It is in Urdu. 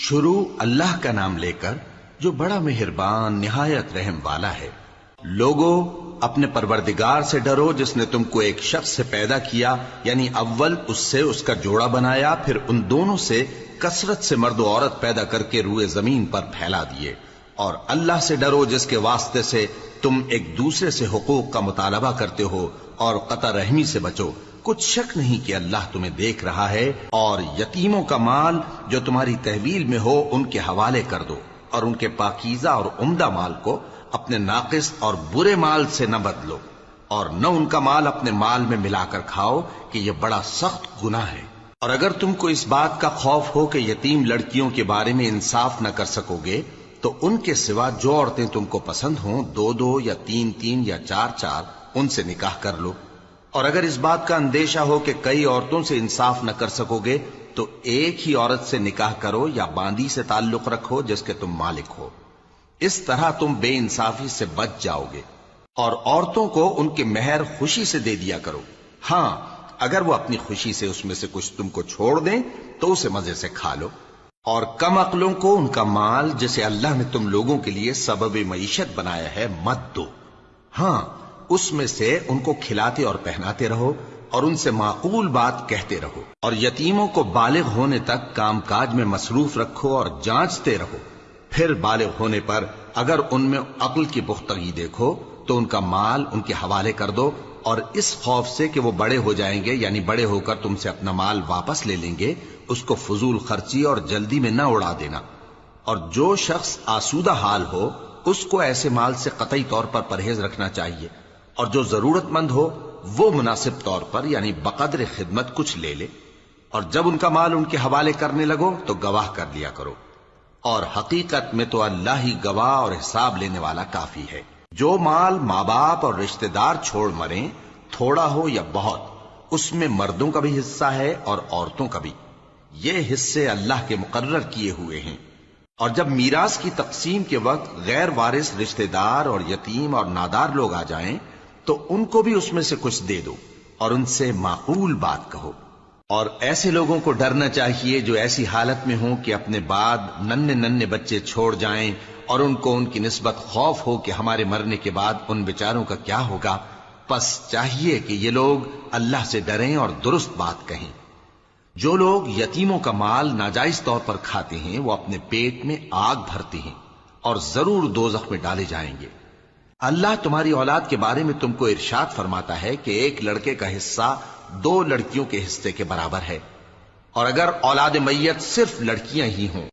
شروع اللہ کا نام لے کر جو بڑا مہربان نہایت رحم والا ہے۔ لوگو اپنے پروردگار سے ڈرو جس نے تم کو ایک شخص سے پیدا کیا، یعنی اول اس سے اس کا جوڑا بنایا، پھر ان دونوں سے کثرت سے مرد و عورت پیدا کر کے روئے زمین پر پھیلا دیے۔ اور اللہ سے ڈرو جس کے واسطے سے تم ایک دوسرے سے حقوق کا مطالبہ کرتے ہو، اور قطع رحمی سے بچو، کچھ شک نہیں کہ اللہ تمہیں دیکھ رہا ہے۔ اور یتیموں کا مال جو تمہاری تحویل میں ہو ان کے حوالے کر دو، اور ان کے پاکیزہ اور عمدہ مال کو اپنے ناقص اور برے مال سے نہ بدلو، اور نہ ان کا مال اپنے مال میں ملا کر کھاؤ کہ یہ بڑا سخت گناہ ہے۔ اور اگر تم کو اس بات کا خوف ہو کہ یتیم لڑکیوں کے بارے میں انصاف نہ کر سکو گے تو ان کے سوا جو عورتیں تم کو پسند ہوں، 2 یا 3 یا 4 ان سے نکاح کر لو۔ اور اگر اس بات کا اندیشہ ہو کہ کئی عورتوں سے انصاف نہ کر سکو گے تو ایک ہی عورت سے نکاح کرو یا باندی سے تعلق رکھو جس کے تم مالک ہو، اس طرح تم بے انصافی سے بچ جاؤ گے۔ اور عورتوں کو ان کے مہر خوشی سے دے دیا کرو، ہاں اگر وہ اپنی خوشی سے اس میں سے کچھ تم کو چھوڑ دیں تو اسے مزے سے کھا لو۔ اور کم عقلوں کو ان کا مال جسے اللہ نے تم لوگوں کے لیے سبب معیشت بنایا ہے مت دو، ہاں اس میں سے ان کو کھلاتے اور پہناتے رہو اور ان سے معقول بات کہتے رہو۔ اور یتیموں کو بالغ ہونے تک کام کاج میں مصروف رکھو اور جانچتے رہو، پھر بالغ ہونے پر اگر ان میں عقل کی پختگی دیکھو تو ان کا مال ان کے حوالے کر دو، اور اس خوف سے کہ وہ بڑے ہو جائیں گے، یعنی بڑے ہو کر تم سے اپنا مال واپس لے لیں گے، اس کو فضول خرچی اور جلدی میں نہ اڑا دینا۔ اور جو شخص آسودہ حال ہو اس کو ایسے مال سے قطعی طور پر پرہیز رکھنا چاہیے، اور جو ضرورت مند ہو وہ مناسب طور پر یعنی بقدر خدمت کچھ لے لے۔ اور جب ان کا مال ان کے حوالے کرنے لگو تو گواہ کر لیا کرو، اور حقیقت میں تو اللہ ہی گواہ اور حساب لینے والا کافی ہے۔ جو مال ماں باپ اور رشتہ دار چھوڑ مریں، تھوڑا ہو یا بہت، اس میں مردوں کا بھی حصہ ہے اور عورتوں کا بھی، یہ حصے اللہ کے مقرر کیے ہوئے ہیں۔ اور جب میراث کی تقسیم کے وقت غیر وارث رشتہ دار اور یتیم اور نادار لوگ آ جائیں تو ان کو بھی اس میں سے کچھ دے دو اور ان سے معقول بات کہو۔ اور ایسے لوگوں کو ڈرنا چاہیے جو ایسی حالت میں ہوں کہ اپنے بعد ننھے بچے چھوڑ جائیں، اور ان کو ان کی نسبت خوف ہو کہ ہمارے مرنے کے بعد ان بیچاروں کا کیا ہوگا۔ پس چاہیے کہ یہ لوگ اللہ سے ڈریں اور درست بات کہیں۔ جو لوگ یتیموں کا مال ناجائز طور پر کھاتے ہیں وہ اپنے پیٹ میں آگ بھرتے ہیں اور ضرور دوزخ میں ڈالے جائیں گے۔ اللہ تمہاری اولاد کے بارے میں تم کو ارشاد فرماتا ہے کہ ایک لڑکے کا حصہ 2 لڑکیوں کے حصے کے برابر ہے، اور اگر اولاد میت صرف لڑکیاں ہی ہوں